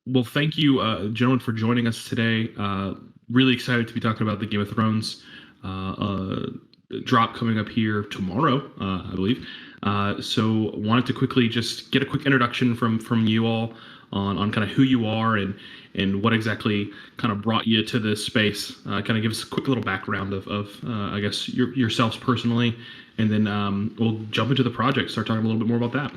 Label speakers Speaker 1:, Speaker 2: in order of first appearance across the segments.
Speaker 1: Well, thank you, gentlemen, for joining us today. Really excited to be talking about the Game of Thrones uh, uh, drop coming up here tomorrow, I believe. So, wanted to quickly just get a quick introduction from you all on kind of who you are and what exactly kind of brought you to this space. Kind of give us a quick little background of I guess yourselves personally, and then we'll jump into the project. Start talking a little bit more about that.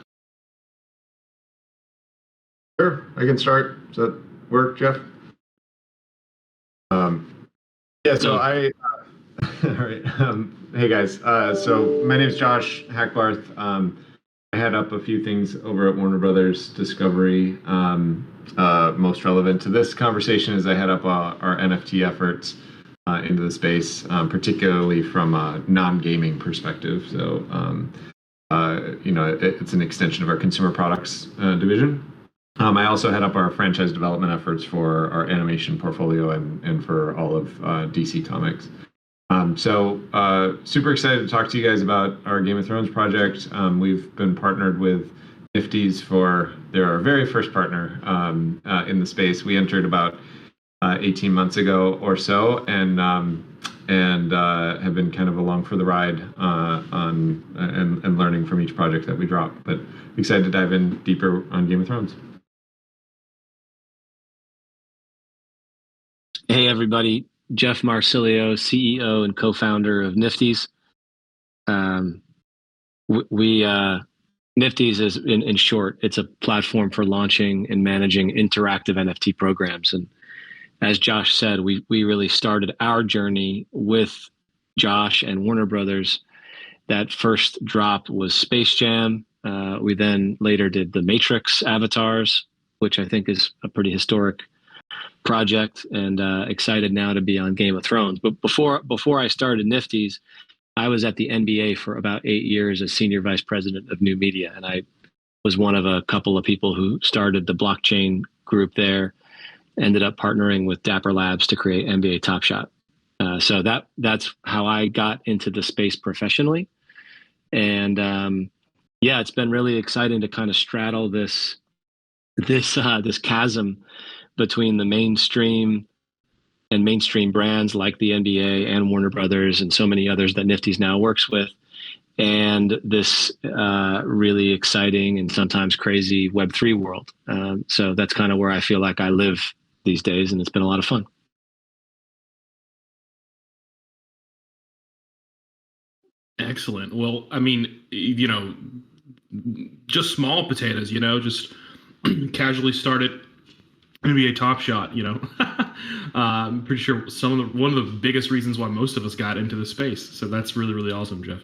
Speaker 2: Sure, I can start. Does that work, Jeff? Yeah, so all right. Hey guys. So my name is Josh Hackbarth. I head up a few things over at Warner Brothers Discovery. Most relevant to this conversation is I head up our NFT efforts into the space, particularly from a non-gaming perspective. So, it's an extension of our consumer products division. I also head up our franchise development efforts for our animation portfolio and for all of DC Comics. Super excited to talk to you guys about our Game of Thrones project. We've been partnered with Nifty's they're our very first partner in the space. We entered about 18 months ago or so, and have been kind of along for the ride and learning from each project that we drop. But excited to dive in deeper on Game of Thrones.
Speaker 3: Hey, everybody. Jeff Marsilio, CEO and co-founder of Nifty's. Nifty's is, in short, it's a platform for launching and managing interactive NFT programs. And as Josh said, we really started our journey with Josh and Warner Brothers. That first drop was Space Jam. We then later did the Matrix avatars, which I think is a pretty historic project, and excited now to be on Game of Thrones. But before I started Nifty's, I was at the NBA for about 8 years as senior vice president of new media, and I was one of a couple of people who started the blockchain group there. Ended up partnering with Dapper Labs to create NBA Top Shot. So that's how I got into the space professionally, and it's been really exciting to kind of straddle this chasm between the mainstream and mainstream brands like the NBA and Warner Brothers and so many others that Nifty's now works with, and this really exciting and sometimes crazy Web3 world. So that's kind of where I feel like I live these days, and it's been a lot of fun.
Speaker 1: Excellent. Well, I mean, just small potatoes, just casually started NBA Top Shot, I'm pretty sure one of the biggest reasons why most of us got into the space. So that's really, really awesome, Jeff.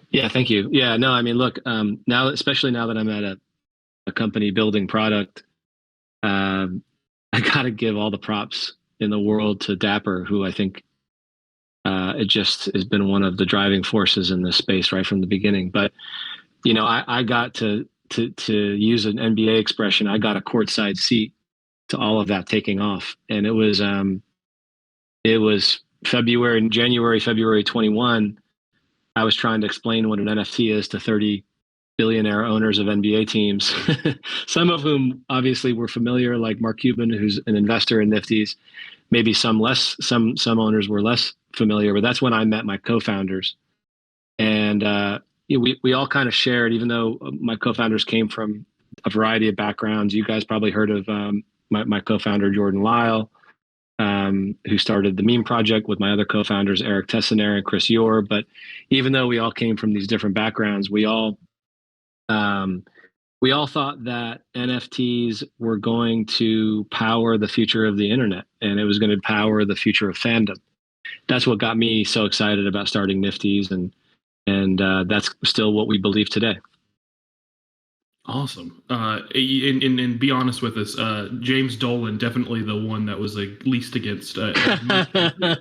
Speaker 3: Yeah, thank you. Yeah, no, I mean, look, now, especially now that I'm at a company building product, I got to give all the props in the world to Dapper, who I think it just has been one of the driving forces in this space right from the beginning. But, I got to use an NBA expression, I got a courtside seat to all of that taking off. And it was January, February 21. I was trying to explain what an NFT is to 30 billionaire owners of NBA teams, some of whom obviously were familiar, like Mark Cuban, who's an investor in Nifty's. Maybe some less, some owners were less familiar, but that's when I met my co-founders. And we all kind of shared, even though my co-founders came from a variety of backgrounds. You guys probably heard of my co-founder, Jordan Lyle, who started the Meme Project with my other co-founders, Eric Tessiner and Chris Yor. But even though we all came from these different backgrounds, we all thought that NFTs were going to power the future of the internet, and it was going to power the future of fandom. That's what got me so excited about starting Nifty's, and that's still what we believe today.
Speaker 1: Awesome. And be honest with us, James Dolan, definitely the one that was like least against. Right? I'm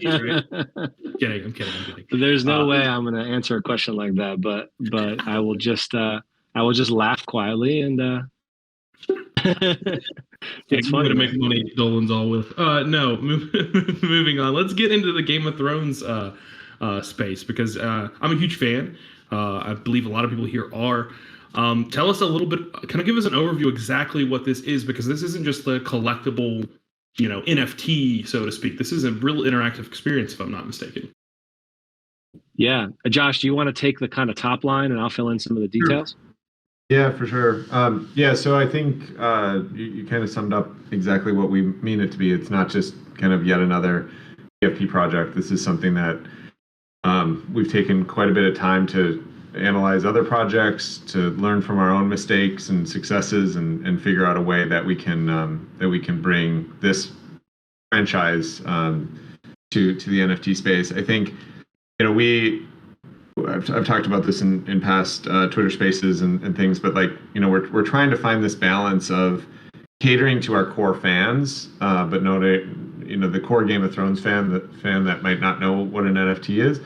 Speaker 1: kidding.
Speaker 3: There's no way I'm going to answer a question like that, but I will just laugh quietly and.
Speaker 1: It's funny to make money. Dolan's all with. No, moving on. Let's get into the Game of Thrones space, because I'm a huge fan. I believe a lot of people here are. Tell us a little bit, kind of give us an overview exactly what this is, because this isn't just the collectible, NFT, so to speak. This is a real interactive experience, if I'm not mistaken.
Speaker 3: Yeah. Josh, do you want to take the kind of top line and I'll fill in some of the details?
Speaker 2: Yeah, for sure. Yeah, so I think you kind of summed up exactly what we mean it to be. It's not just kind of yet another EFT project. This is something that we've taken quite a bit of time to analyze other projects, to learn from our own mistakes and successes, and figure out a way that we can bring this franchise to the NFT space. I think I've talked about this in past Twitter Spaces and things, but we're trying to find this balance of catering to our core fans, but not the core Game of Thrones fan that might not know what an NFT is,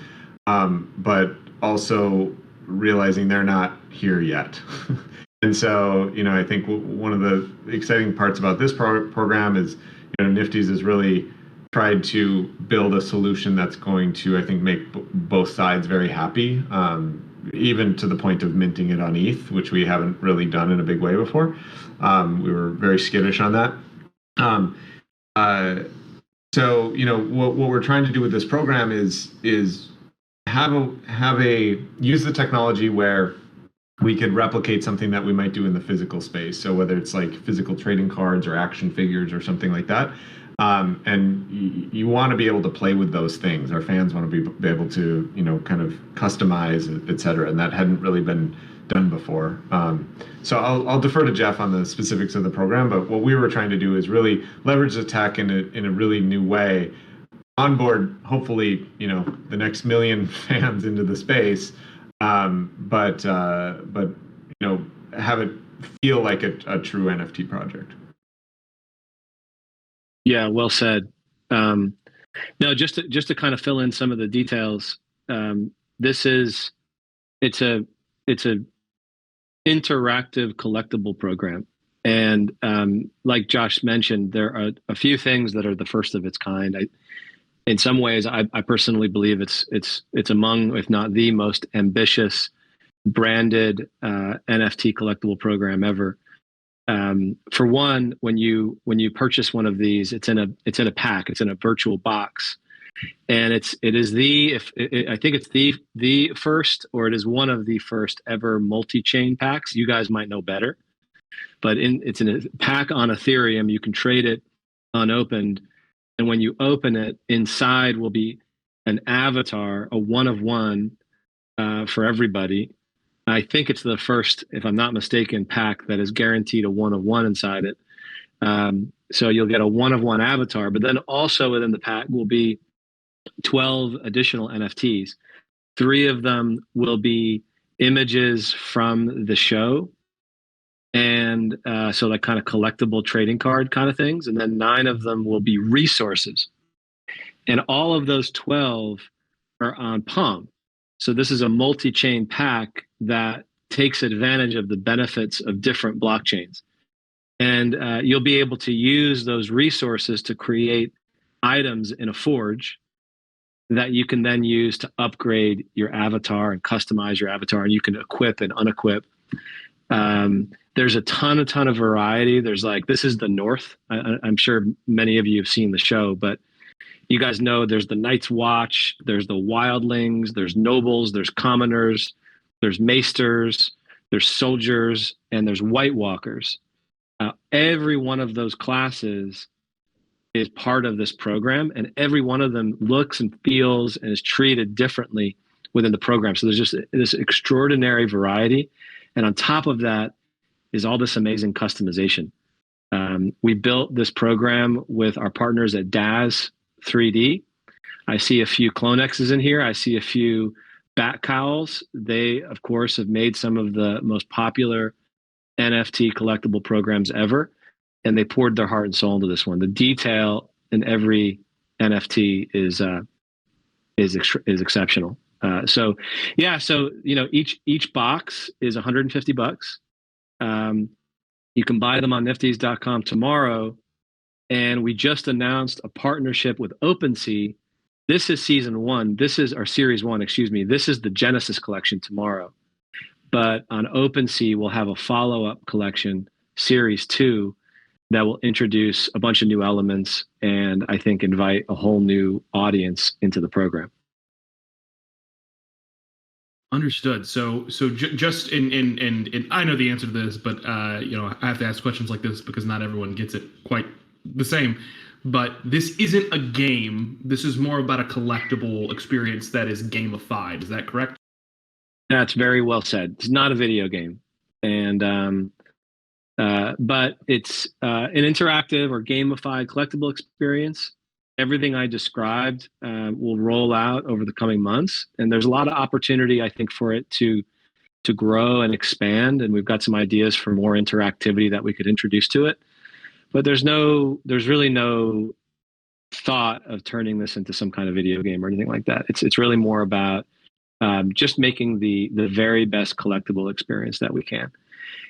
Speaker 2: but also realizing they're not here yet. And so, I think one of the exciting parts about this program is, Nifty's has really tried to build a solution that's going to, I think, make both sides very happy, even to the point of minting it on ETH, which we haven't really done in a big way before. We were very skittish on that. So, what we're trying to do with this program is use the technology where we could replicate something that we might do in the physical space. So whether it's like physical trading cards or action figures or something like that. And you want to be able to play with those things. Our fans want to be able to, kind of customize, et cetera. And that hadn't really been done before. So I'll defer to Jeff on the specifics of the program. But what we were trying to do is really leverage the tech in a really new way, onboard, hopefully, the next million fans into the space, but have it feel like a true NFT project.
Speaker 3: Yeah, well said. No, just to kind of fill in some of the details. It's a interactive collectible program, and like Josh mentioned, there are a few things that are the first of its kind. In some ways, I personally believe it's among, if not the most ambitious branded NFT collectible program ever. For one, when you purchase one of these, it's in a pack, it's in a virtual box, and I think it's the first, or it is one of the first ever multi-chain packs. You guys might know better, but it's in a pack on Ethereum. You can trade it unopened, and when you open it, inside will be an avatar, a one-of-one for everybody. I think it's the first, if I'm not mistaken, pack that is guaranteed a one-of-one inside it. So you'll get a one-of-one avatar, but then also within the pack will be 12 additional NFTs. 3 of them will be images from the show, and so like kind of collectible trading card kind of things. And then 9 of them will be resources. And all of those 12 are on Palm. So this is a multi-chain pack that takes advantage of the benefits of different blockchains. And you'll be able to use those resources to create items in a forge that you can then use to upgrade your avatar and customize your avatar, and you can equip and unequip. There's a ton of variety. This is the North. I'm sure many of you have seen the show, but you guys know there's the Night's Watch, there's the Wildlings, there's Nobles, there's Commoners, there's Maesters, there's Soldiers, and there's White Walkers. Every one of those classes is part of this program, and every one of them looks and feels and is treated differently within the program. So there's just this extraordinary variety. And on top of that is all this amazing customization. We built this program with our partners at Daz 3D. I see a few Clonexes in here. I see a few Bat Cowls. They, of course, have made some of the most popular NFT collectible programs ever, and they poured their heart and soul into this one. The detail in every NFT is exceptional. So each box is $150. You can buy them on Niftys.com tomorrow. And we just announced a partnership with OpenSea. This is season 1. This is our series 1, excuse me. This is the Genesis collection tomorrow. But on OpenSea, we'll have a follow-up collection, Series 2, that will introduce a bunch of new elements and I think invite a whole new audience into the program.
Speaker 1: Understood. Just in I know the answer to this, but I have to ask questions like this because not everyone gets it quite the same. But this isn't a game. This is more about a collectible experience that is gamified. Is that correct?
Speaker 3: That's very well said. It's not a video game, but it's an interactive or gamified collectible experience. Everything I described will roll out over the coming months, and there's a lot of opportunity, I think, for it to grow and expand. And we've got some ideas for more interactivity that we could introduce to it. But there's really no thought of turning this into some kind of video game or anything like that. It's really more about just making the very best collectible experience that we can.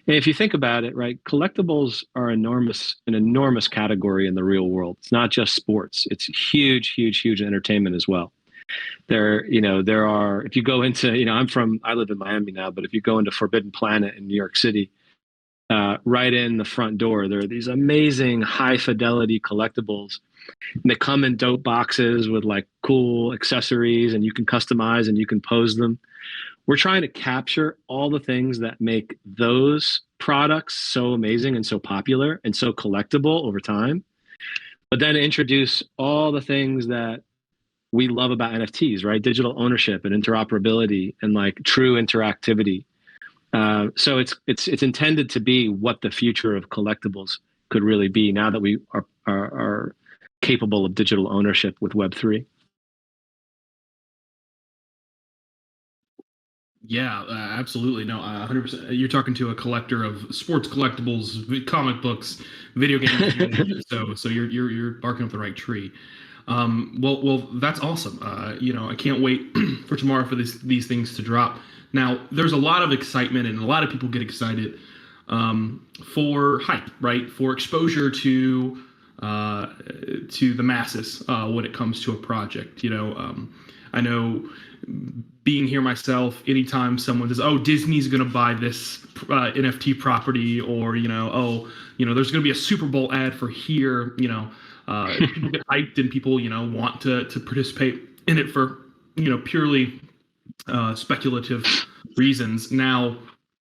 Speaker 3: And if you think about it, right, collectibles are an enormous category in the real world. It's not just sports. It's huge entertainment as well. There are, if you go into, I live in Miami now, but if you go into Forbidden Planet in New York City, right in the front door, there are these amazing high fidelity collectibles. And they come in dope boxes with like cool accessories, and you can customize and you can pose them. We're trying to capture all the things that make those products so amazing and so popular and so collectible over time, but then introduce all the things that we love about NFTs, right? Digital ownership and interoperability and like true interactivity. So it's intended to be what the future of collectibles could really be now that we are capable of digital ownership with Web3.
Speaker 1: Yeah, absolutely. No, 100%. You're talking to a collector of sports collectibles, comic books, video games. so you're barking up the right tree. Well, that's awesome. I can't wait for tomorrow for these things to drop. Now, there's a lot of excitement, and a lot of people get excited for hype, right? For exposure to the masses when it comes to a project. I know, being here myself, anytime someone says, "Oh, Disney's going to buy this NFT property," or there's going to be a Super Bowl ad for here, people get hyped and people want to participate in it for purely speculative reasons. Now,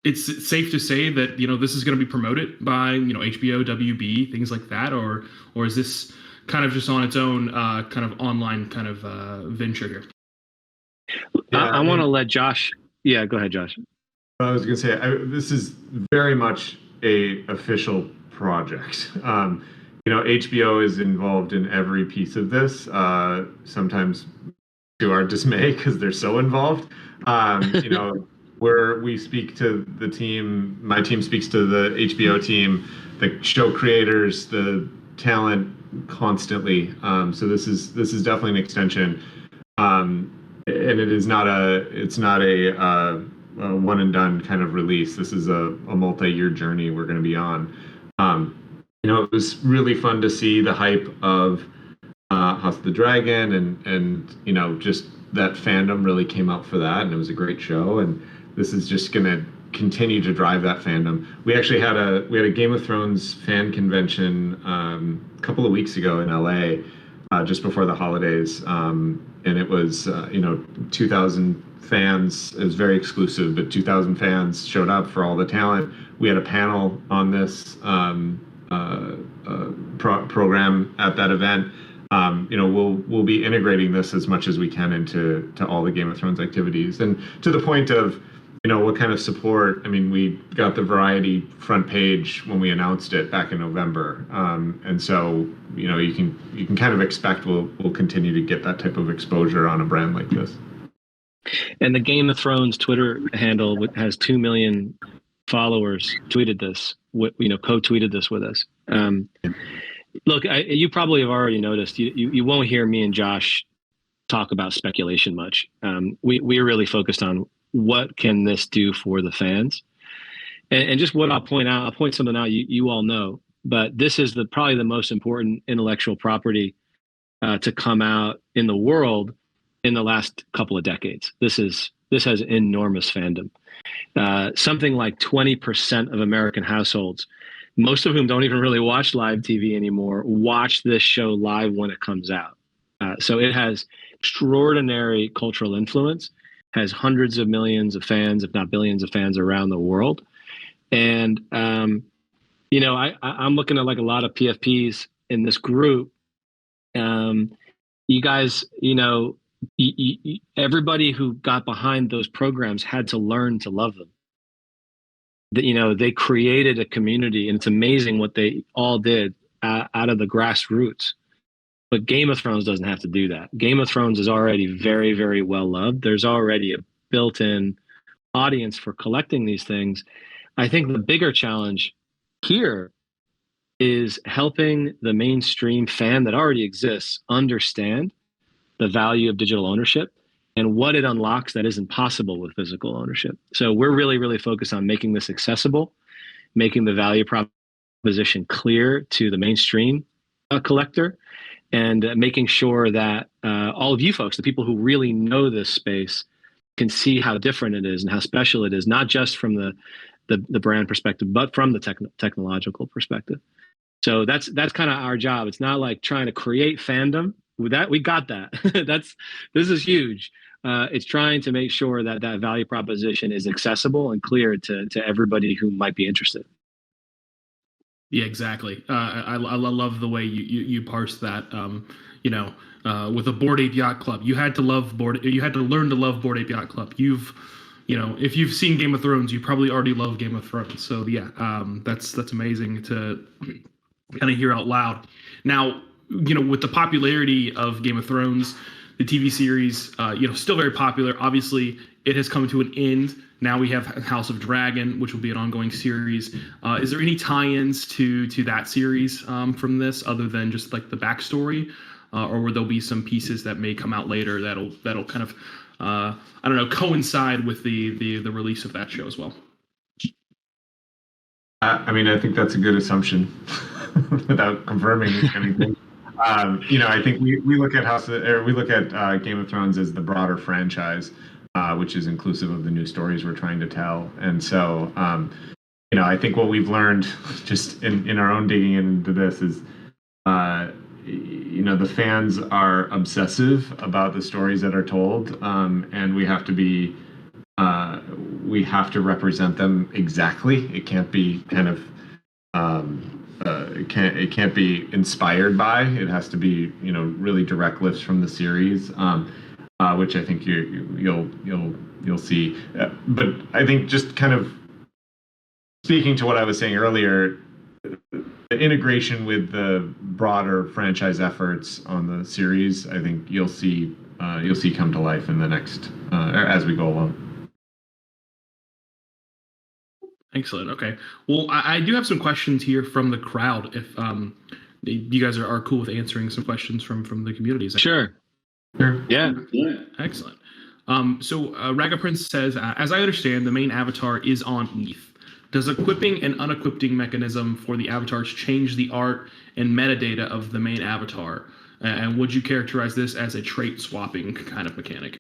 Speaker 1: it's safe to say that this is going to be promoted by HBO, WB, things like that, or is this kind of just on its own kind of online kind of venture here?
Speaker 3: Yeah, I want to let Josh. Yeah, go ahead, Josh.
Speaker 2: I was going to say this is very much a official project. HBO is involved in every piece of this. Sometimes to our dismay because they're so involved. Where we speak to the team, my team speaks to the HBO team, the show creators, the talent constantly. So this is definitely an extension. And it's not a one and done kind of release. This is a multi-year journey we're going to be on. It was really fun to see the hype of House of the Dragon, and just that fandom really came out for that, and it was a great show. And this is just going to continue to drive that fandom. We actually had a Game of Thrones fan convention a couple of weeks ago in LA, just before the holidays. And it was 2,000 fans. It was very exclusive, but 2,000 fans showed up for all the talent. We had a panel on this program at that event. We'll be integrating this as much as we can into all the Game of Thrones activities, and to the point of what kind of support. I mean, we got the Variety front page when we announced it back in November, and so you can kind of expect we'll continue to get that type of exposure on a brand like this.
Speaker 3: And the Game of Thrones Twitter handle has 2 million followers. Tweeted this, co-tweeted this with us. Look, you probably have already noticed. You won't hear me and Josh talk about speculation much. We're really focused on what can this do for the fans, and just what I'll point something out. You all know, but this is probably the most important intellectual property to come out in the world in the last couple of decades. This has enormous fandom, something like 20% of American households, most of whom don't even really watch live TV anymore, watch this show live when it comes out. So it has extraordinary cultural influence, has hundreds of millions of fans, if not billions of fans around the world. And, I'm looking at like a lot of PFPs in this group. You guys, everybody who got behind those programs had to learn to love them. They created a community, and it's amazing what they all did out of the grassroots. But Game of Thrones doesn't have to do that. Game of Thrones is already very, very well loved. There's already a built-in audience for collecting these things. I think the bigger challenge here is helping the mainstream fan that already exists understand the value of digital ownership and what it unlocks that isn't possible with physical ownership. So we're really, really focused on making this accessible, making the value proposition clear to the mainstream collector, and making sure that all of you folks, the people who really know this space, can see how different it is and how special it is, not just from the brand perspective, but from the technological perspective. So that's kind of our job. It's not like trying to create fandom. With that, we got that. This is huge. It's trying to make sure that that value proposition is accessible and clear to everybody who might be interested.
Speaker 1: Yeah, exactly. I love the way you parse that. With a Bored Ape Yacht Club, you had to learn to love Bored Ape Yacht Club. If you've seen Game of Thrones, you probably already love Game of Thrones. So yeah, that's amazing to kind of hear out loud. Now, with the popularity of Game of Thrones, the TV series, still very popular. Obviously, it has come to an end. Now we have House of Dragon, which will be an ongoing series. Is there any tie-ins to that series from this, other than just like the backstory, or will there be some pieces that may come out later that'll kind of coincide with the release of that show as well?
Speaker 2: I think that's a good assumption, without confirming anything. I think we look at Game of Thrones as the broader franchise, which is inclusive of the new stories we're trying to tell. And so, I think what we've learned just in our own digging into this is, the fans are obsessive about the stories that are told, and we have to represent them exactly. It can't be kind of it can't be inspired by. It has to be really direct lifts from the series, which I think you'll see. But I think just kind of speaking to what I was saying earlier, the integration with the broader franchise efforts on the series, I think you'll see come to life in the next as we go along.
Speaker 1: Excellent. Okay. Well, I do have some questions here from the crowd. If you guys are cool with answering some questions from the community.
Speaker 3: Sure. Yeah.
Speaker 1: Excellent. So Raga Prince says, as I understand, the main avatar is on ETH. Does equipping and unequipping mechanism for the avatars change the art and metadata of the main avatar? And would you characterize this as a trait swapping kind of mechanic?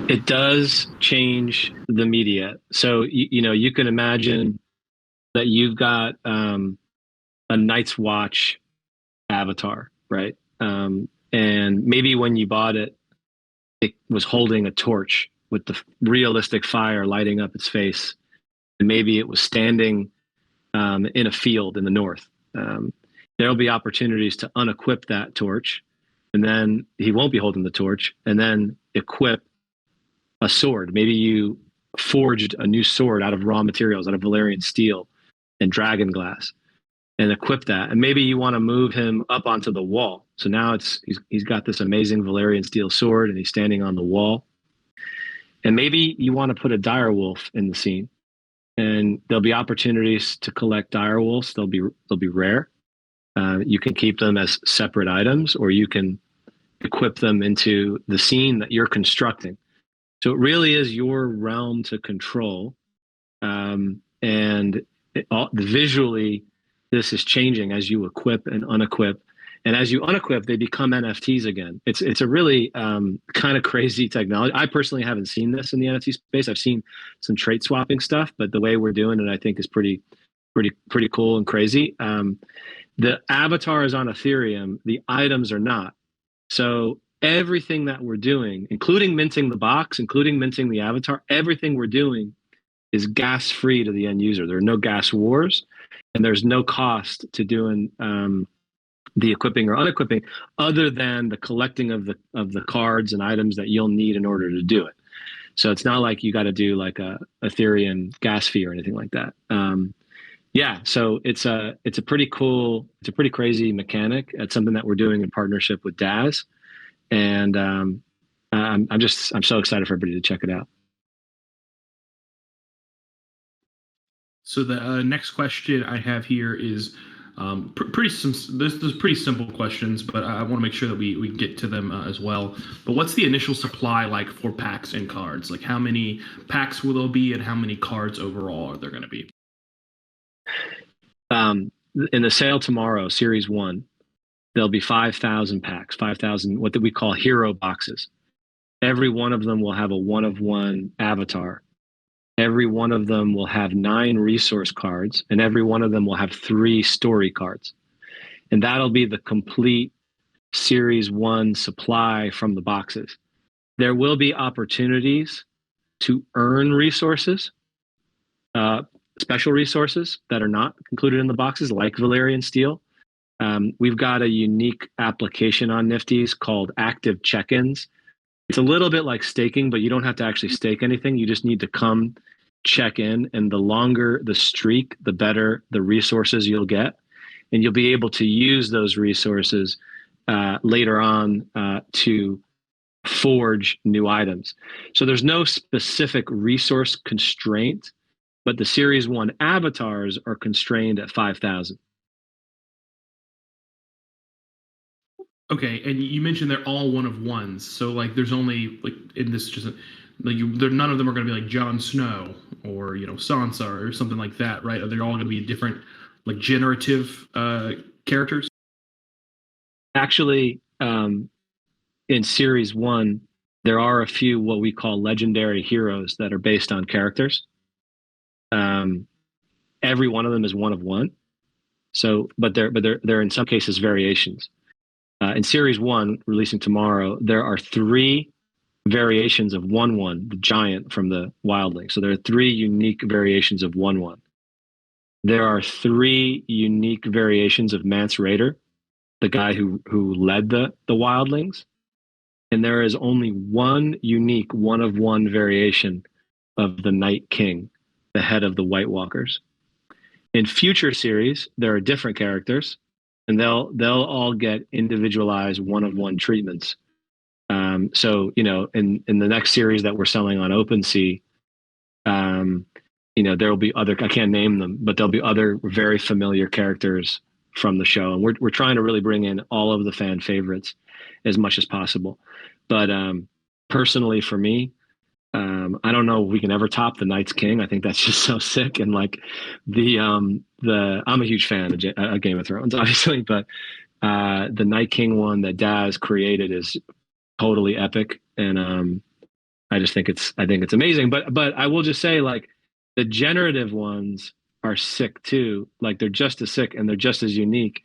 Speaker 3: It does change the media. So, you can imagine that you've got a Night's Watch avatar, right? And maybe when you bought it, it was holding a torch with the realistic fire lighting up its face. And maybe it was standing in a field in the north. There'll be opportunities to unequip that torch, and then he won't be holding the torch, and then equip a sword. Maybe you forged a new sword out of raw materials, out of Valyrian steel and dragon glass, and equip that. And maybe you want to move him up onto the wall. So now he's got this amazing Valyrian steel sword, and he's standing on the wall. And maybe you want to put a direwolf in the scene, and there'll be opportunities to collect direwolves. They'll be rare. You can keep them as separate items, or you can equip them into the scene that you're constructing. So it really is your realm to control. And visually, this is changing as you equip and unequip. And as you unequip, they become NFTs again. It's a really kind of crazy technology. I personally haven't seen this in the NFT space. I've seen some trait swapping stuff, but the way we're doing it, I think, is pretty cool and crazy. The avatar is on Ethereum. The items are not. So everything that we're doing, including minting the box, including minting the avatar, everything we're doing is gas free to the end user. There are no gas wars, and there's no cost to doing the equipping or unequipping, other than the collecting of the cards and items that you'll need in order to do it. So it's not like you got to do like a Ethereum gas fee or anything like that. Yeah, so it's a pretty cool, it's a pretty crazy mechanic. It's something that we're doing in partnership with Daz, and I'm so excited for everybody to check it out.
Speaker 1: So the next question I have here is there's pretty simple questions, but I want to make sure that we get to them as well. But what's the initial supply like for packs and cards? Like how many packs will there be, and how many cards overall are there going to be?
Speaker 3: In the sale tomorrow, Series 1, there'll be 5,000 packs, 5,000 what we call hero boxes. Every one of them will have a one-of-one avatar. Every one of them will have 9 resource cards, and every one of them will have 3 story cards. And that'll be the complete Series 1 supply from the boxes. There will be opportunities to earn resources, special resources that are not included in the boxes, like Valyrian Steel. We've got a unique application on Nifty's called Active Check-ins. It's a little bit like staking, but you don't have to actually stake anything. You just need to come check in, and the longer the streak, the better the resources you'll get. And you'll be able to use those resources later on to forge new items. So there's no specific resource constraint, but the Series 1 avatars are constrained at 5,000.
Speaker 1: Okay, and you mentioned they're all one of ones. So like, there's only like in this just like none of them are going to be like Jon Snow or Sansa or something like that, right? Are they all going to be different like generative characters?
Speaker 3: Actually, in Series 1, there are a few what we call legendary heroes that are based on characters. Every one of them is one of one. So, but they're in some cases variations. In Series 1, releasing tomorrow, there are 3 variations of 1/1, the giant from the Wildling. So there are 3 unique variations of 1/1. There are 3 unique variations of Mance Rayder, the guy who led the Wildlings. And there is only 1 unique 1/1 variation of the Night King, the head of the White Walkers. In future series, there are different characters, and they'll all get individualized 1/1 treatments. So in the next series that we're selling on OpenSea, there will be other, I can't name them, but there'll be other very familiar characters from the show, and we're trying to really bring in all of the fan favorites as much as possible. But personally, for me, I don't know if we can ever top the Night's King. I think that's just so sick, and like I'm a huge fan of Game of Thrones, obviously, but the Night King one that Daz created is totally epic, and I think it's amazing. But I will just say, like, the generative ones are sick too. Like, they're just as sick and they're just as unique,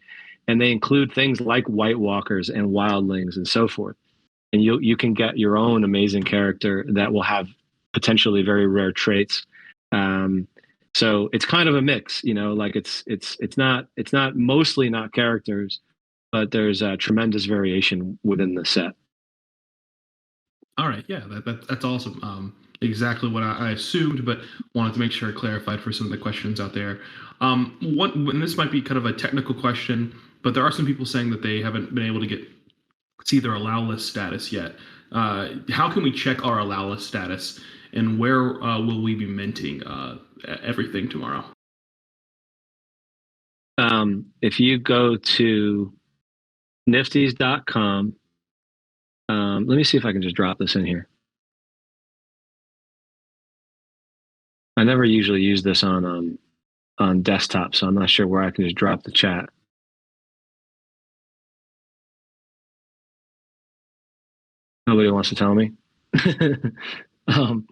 Speaker 3: and they include things like White Walkers and Wildlings and so forth. And you can get your own amazing character that will have potentially very rare traits. So it's kind of a mix, like it's not mostly not characters, but there's a tremendous variation within the set.
Speaker 1: All right, yeah, that's awesome. Exactly what I assumed, but wanted to make sure I clarified for some of the questions out there. And this might be kind of a technical question, but there are some people saying that they haven't been able to see their allow list status yet. How can we check our allow list status, and where will we be minting everything tomorrow?
Speaker 3: If you go to niftys.com, let me see if I can just drop this in here. I never usually use this on desktop, so I'm not sure where I can just drop the chat. Nobody wants to tell me. All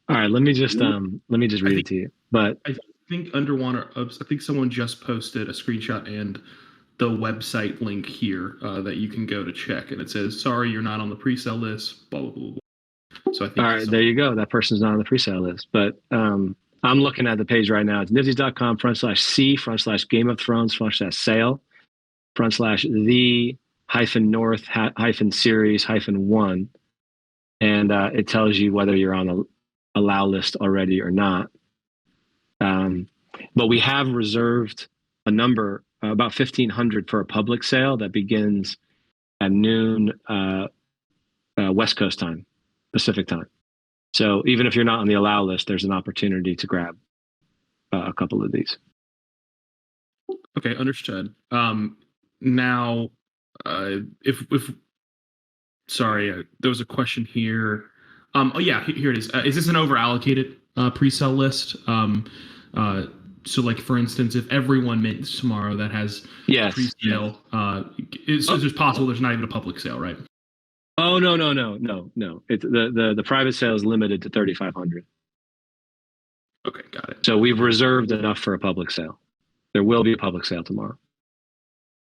Speaker 3: right, let me just read it to you. But
Speaker 1: I think I think someone just posted a screenshot and the website link here that you can go to check, and it says, "Sorry, you're not on the pre-sale list." Blah blah blah. Blah. So I think
Speaker 3: all right, there you go. That person's not on the pre-sale list. But I'm looking at the page right now. It's nifties.com/C/Game of Thrones/sale /the-north-series-1, and it tells you whether you're on the allow list already or not. But we have reserved a number, about 1,500 for a public sale that begins at noon West Coast time, Pacific time. So even if you're not on the allow list, there's an opportunity to grab a couple of these.
Speaker 1: Okay, understood. Now, if sorry, there was a question here. Oh yeah, here it is. Is this an over-allocated pre-sale list? So, like for instance, if everyone mints tomorrow that has
Speaker 3: Yes.
Speaker 1: pre-sale, it's possible there's not even a public sale, right?
Speaker 3: Oh no. It's the private sale is limited to 3,500.
Speaker 1: Okay, got it.
Speaker 3: So we've reserved enough for a public sale. There will be a public sale tomorrow.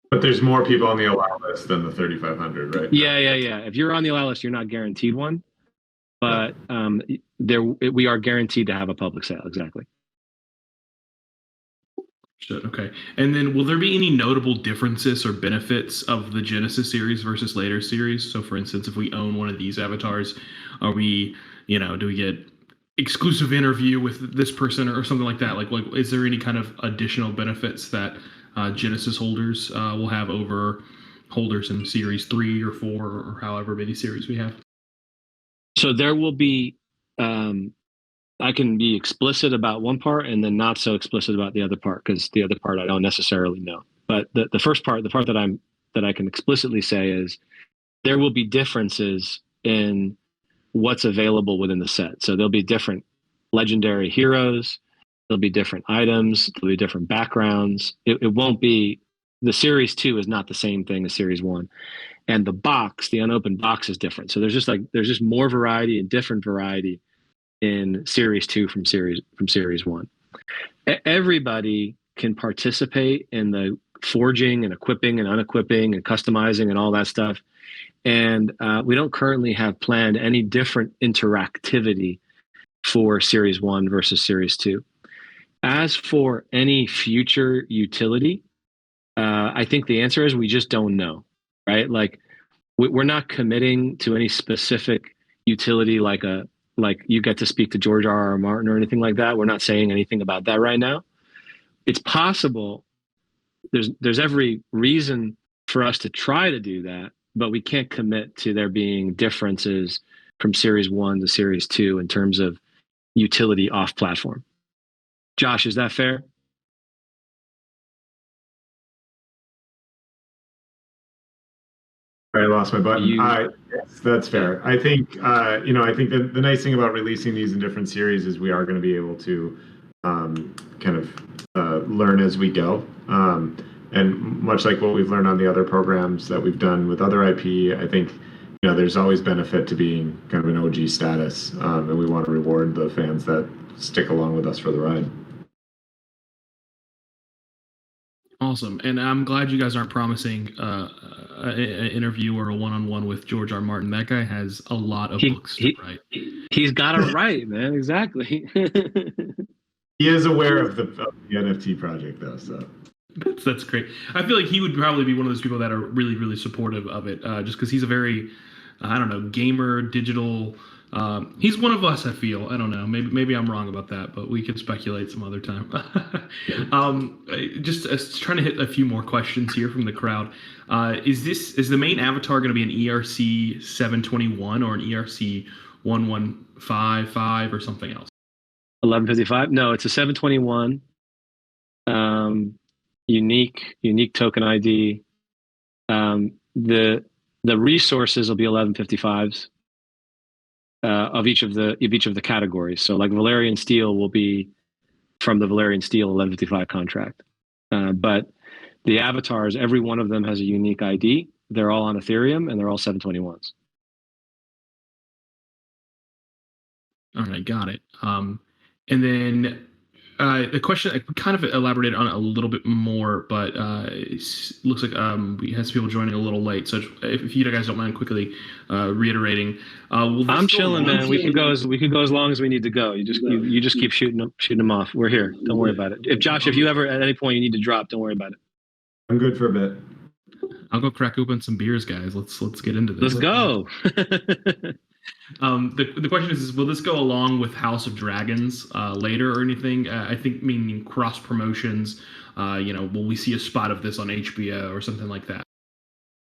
Speaker 2: But there's more people on the allow list than the 3,500, right?
Speaker 3: Yeah. If you're on the allow list, you're not guaranteed one, but we are guaranteed to have a public sale. Exactly.
Speaker 1: Okay. And then will there be any notable differences or benefits of the Genesis series versus later series? So for instance, if we own one of these avatars, are we, do we get exclusive interview with this person or something like that? Like is there any kind of additional benefits that Genesis holders will have over holders in series 3 or 4 or however many series we have?
Speaker 3: So there will be, I can be explicit about one part and then not so explicit about the other part, because the other part I don't necessarily know. But the first part, the part that I can explicitly say is there will be differences in what's available within the set. So there'll be different legendary heroes, there'll be different items, there'll be different backgrounds. It won't be, the series 2 is not the same thing as series 1. And the box, the unopened box, is different. So there's just more variety and different variety in series 2 from series 1. Everybody can participate in the forging and equipping and unequipping and customizing and all that stuff. And we don't currently have planned any different interactivity for series 1 versus series 2. As for any future utility, I think the answer is we just don't know, right? Like we're not committing to any specific utility like you get to speak to George R.R. Martin or anything like that. We're not saying anything about that right now. It's possible. There's every reason for us to try to do that, but we can't commit to there being differences from series 1 to series 2 in terms of utility off platform. Josh, is that fair?
Speaker 2: I lost my button. Yes, that's fair. I think I think the nice thing about releasing these in different series is we are going to be able to kind of learn as we go. And much like what we've learned on the other programs that we've done with other IP, I think there's always benefit to being kind of an OG status, and we want to reward the fans that stick along with us for the ride.
Speaker 1: Awesome. And I'm glad you guys aren't promising an interview or a one-on-one with George R. Martin. That guy has a lot of books to write.
Speaker 3: He's got it right, man. Exactly.
Speaker 2: He is aware of the NFT project, though. So
Speaker 1: that's great. I feel like he would probably be one of those people that are really, really supportive of it, just because he's a very, gamer, digital. He's one of us, I feel. I don't know. Maybe I'm wrong about that, but we can speculate some other time. Just trying to hit a few more questions here from the crowd. Is the main avatar going to be an ERC 721 or an ERC 1155 or something else?
Speaker 3: 1155? No, it's a 721. Unique token ID. The resources will be 1155s. Of each of the categories. So like Valerian Steel will be from the Valerian Steel 1155 contract. But the avatars, every one of them has a unique ID. They're all on Ethereum and they're all 721s.
Speaker 1: All right, got it. And then the question I kind of elaborated on it a little bit more, but it looks like we have some people joining a little late. So if you guys don't mind quickly reiterating,
Speaker 3: I'm chilling, man. We could go as long as we need to go. You just keep shooting them off. We're here. Don't worry about it. If Josh, if you ever at any point you need to drop, don't worry about it.
Speaker 2: I'm good for a bit.
Speaker 1: I'll go crack open some beers, guys. Let's get into this.
Speaker 3: Let's go.
Speaker 1: The question is, will this go along with House of Dragons later or anything? I think meaning cross promotions. Will we see a spot of this on HBO or something like that?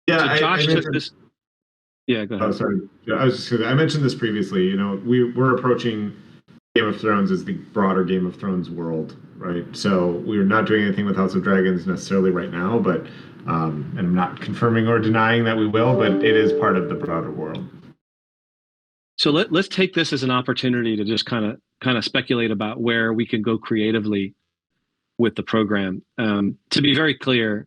Speaker 2: Yeah,
Speaker 3: so Josh took this. Yeah, go ahead.
Speaker 2: Oh, sorry. I was just gonna, I mentioned this previously. We're approaching Game of Thrones as the broader Game of Thrones world, right? So we're not doing anything with House of Dragons necessarily right now, but and I'm not confirming or denying that we will, but it is part of the broader world.
Speaker 3: So let's take this as an opportunity to just kind of speculate about where we could go creatively with the program. To be very clear,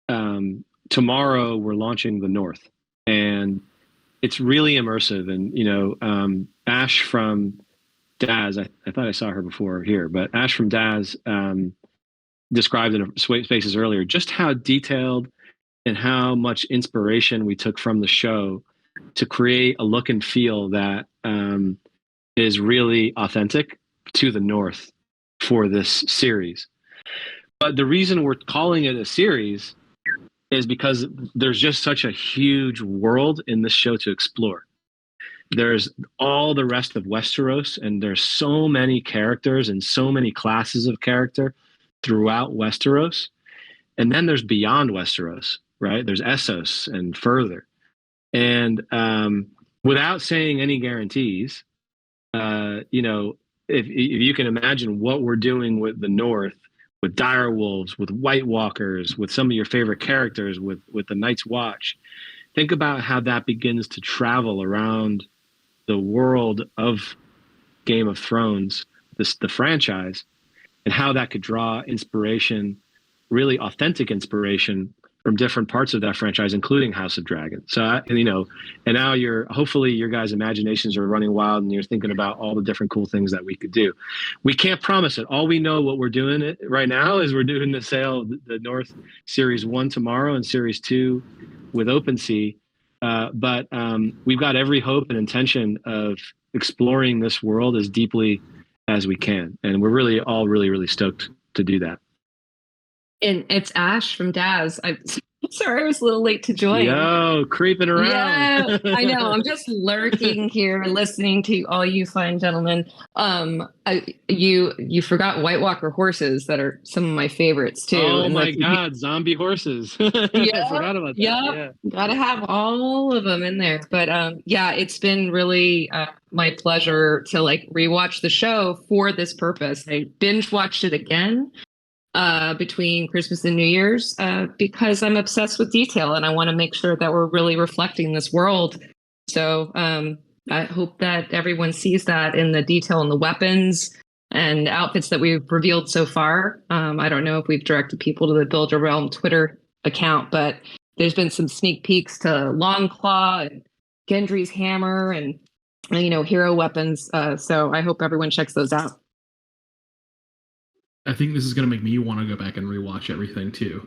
Speaker 3: tomorrow we're launching the North, and it's really immersive. And Ash from Daz, I thought I saw her before here, but Ash from Daz described in Spaces earlier just how detailed and how much inspiration we took from the show to create a look and feel that is really authentic to the North for this series. But the reason we're calling it a series is because there's just such a huge world in this show to explore. There's all the rest of Westeros, and there's so many characters and so many classes of character throughout Westeros. And then there's beyond Westeros, right? There's Essos and further. And without saying any guarantees, if you can imagine what we're doing with the North, with direwolves, with White Walkers, with some of your favorite characters, with the Night's Watch, think about how that begins to travel around the world of Game of Thrones, the franchise, and how that could draw inspiration, really authentic inspiration from different parts of that franchise, including House of Dragons. So, and now hopefully your guys' imaginations are running wild and you're thinking about all the different cool things that we could do. We can't promise it. All we know what we're doing it right now is we're doing the sale, the North Series 1 tomorrow and Series 2 with OpenSea. But we've got every hope and intention of exploring this world as deeply as we can. And we're really all really stoked to do that.
Speaker 4: And it's Ash from Daz. I'm sorry I was a little late to join.
Speaker 3: Yo, creeping around.
Speaker 4: Yeah, I know. I'm just lurking here, listening to all you fine gentlemen. You forgot White Walker horses that are some of my favorites too.
Speaker 3: Oh
Speaker 4: and
Speaker 3: my God, zombie horses. I forgot about that.
Speaker 4: Yeah, gotta have all of them in there. But it's been really my pleasure to rewatch the show for this purpose. I binge watched it again between Christmas and New Year's because I'm obsessed with detail and I want to make sure that we're really reflecting this world. So I hope that everyone sees that in the detail in the weapons and outfits that we've revealed so far. I don't know if we've directed people to the Build a Realm Twitter account, but there's been some sneak peeks to Longclaw and Gendry's hammer and hero weapons. So I hope everyone checks those out.
Speaker 1: I think this is going to make me want to go back and rewatch everything too.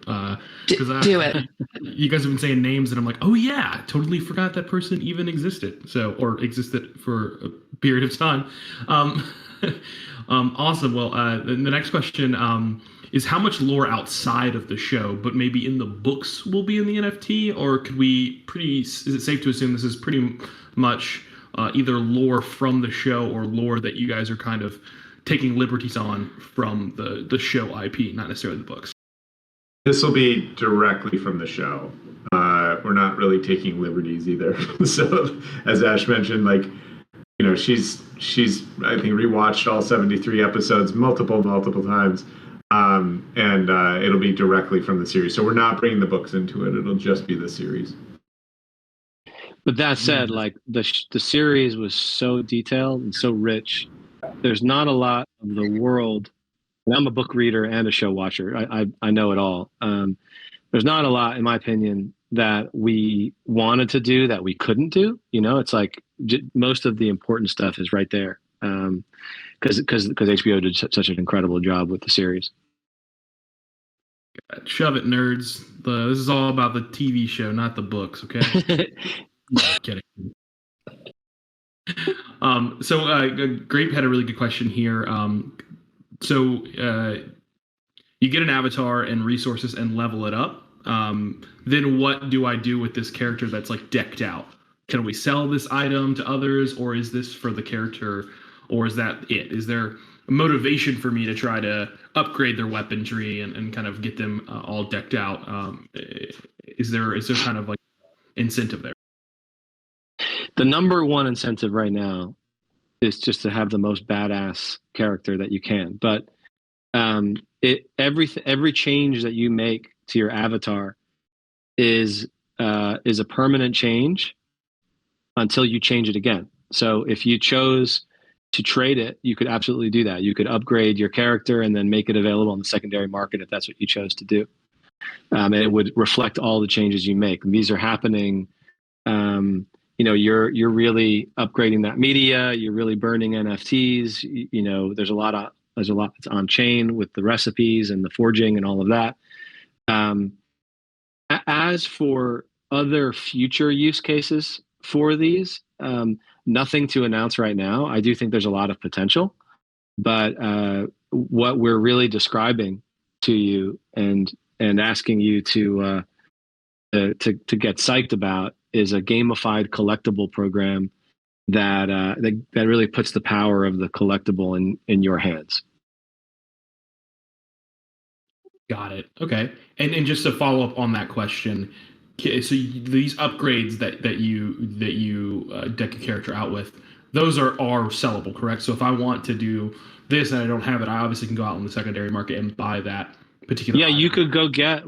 Speaker 4: Do it.
Speaker 1: You guys have been saying names, and I'm like, oh yeah, totally forgot that person even existed. Or existed for a period of time. Awesome. Well, the next question is how much lore outside of the show, but maybe in the books, will be in the NFT, or is it safe to assume this is pretty much either lore from the show or lore that you guys are kind of taking liberties on from the show IP, not necessarily the books?
Speaker 2: This will be directly from the show. We're not really taking liberties either. So, as Ash mentioned, she's I think rewatched all 73 episodes multiple times, and it'll be directly from the series. So we're not bringing the books into it. It'll just be the series.
Speaker 3: But that said, the series was so detailed and so rich. There's not a lot of the world. And I'm a book reader and a show watcher. I know it all. There's not a lot, in my opinion, that we wanted to do that we couldn't do. It's most of the important stuff is right there because HBO did such an incredible job with the series.
Speaker 1: Shove it, nerds. This is all about the TV show, not the books. Okay. No, kidding. Grape had a really good question here. You get an avatar and resources and level it up. Then what do I do with this character that's like decked out? Can we sell this item to others, or is this for the character, or is that it? Is there a motivation for me to try to upgrade their weaponry and kind of get them all decked out? Is there kind of like incentive there?
Speaker 3: The number one incentive right now is just to have the most badass character that you can. But every change that you make to your avatar is a permanent change until you change it again. So if you chose to trade it, you could absolutely do that. You could upgrade your character and then make it available on the secondary market if that's what you chose to do. And it would reflect all the changes you make. And these are happening. You're really upgrading that media. You're really burning NFTs. There's a lot that's on chain with the recipes and the forging and all of that. As for other future use cases for these, nothing to announce right now. I do think there's a lot of potential, but what we're really describing to you and asking you to get psyched about is a gamified collectible program that really puts the power of the collectible in your hands.
Speaker 1: Got it. Okay. And just to follow up on that question, so these upgrades that you deck a character out with, those are sellable, correct? So if I want to do this and I don't have it, I obviously can go out on the secondary market and buy that particular.
Speaker 3: Yeah,
Speaker 1: item.
Speaker 3: you could go get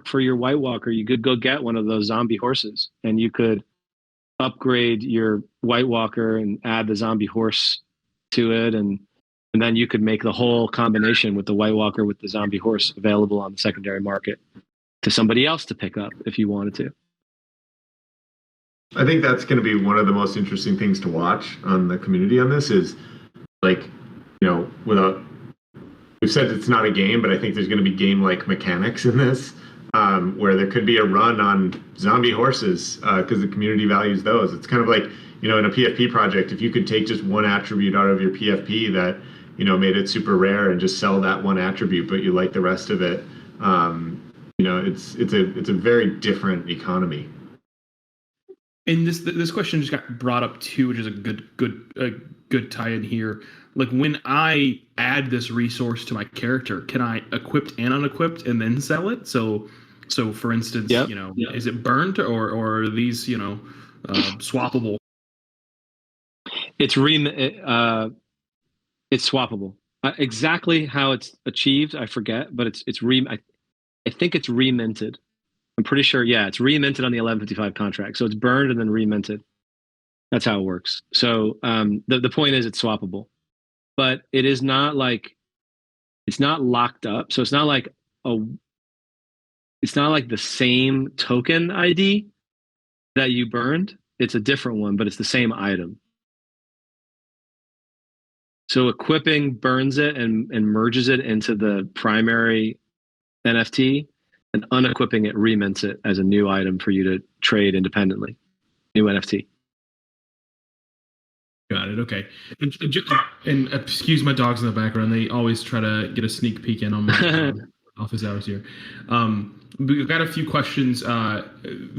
Speaker 3: for your White Walker, you could go get one of those zombie horses, and you could upgrade your White Walker and add the zombie horse to it, and then you could make the whole combination with the White Walker with the zombie horse available on the secondary market to somebody else to pick up if you wanted to.
Speaker 2: I think that's going to be one of the most interesting things to watch on the community on this is, like, without, we've said it's not a game, but I think there's going to be game-like mechanics in this, where there could be a run on zombie horses because the community values those. It's kind of like, in a PFP project, if you could take just one attribute out of your PFP that, made it super rare and just sell that one attribute, but you like the rest of it, it's a very different economy.
Speaker 1: And this question just got brought up too, which is a good tie-in here. Like, when I add this resource to my character, can I equipped and unequipped and then sell it? So for instance,
Speaker 3: Yep.
Speaker 1: Is it burnt or are these swappable?
Speaker 3: It's it's swappable. Exactly how it's achieved, I forget, but I think it's reminted. I'm pretty sure. Yeah, it's reminted on the 1155 contract. So it's burned and then reminted. That's how it works. So the point is it's swappable, but it is not like, it's not locked up. So it's not like the same token ID that you burned. It's a different one, but it's the same item. So equipping burns it and merges it into the primary NFT, and unequipping it remints it as a new item for you to trade independently. New NFT.
Speaker 1: Got it. Okay. And excuse my dogs in the background. They always try to get a sneak peek in on my office hours here. We've got a few questions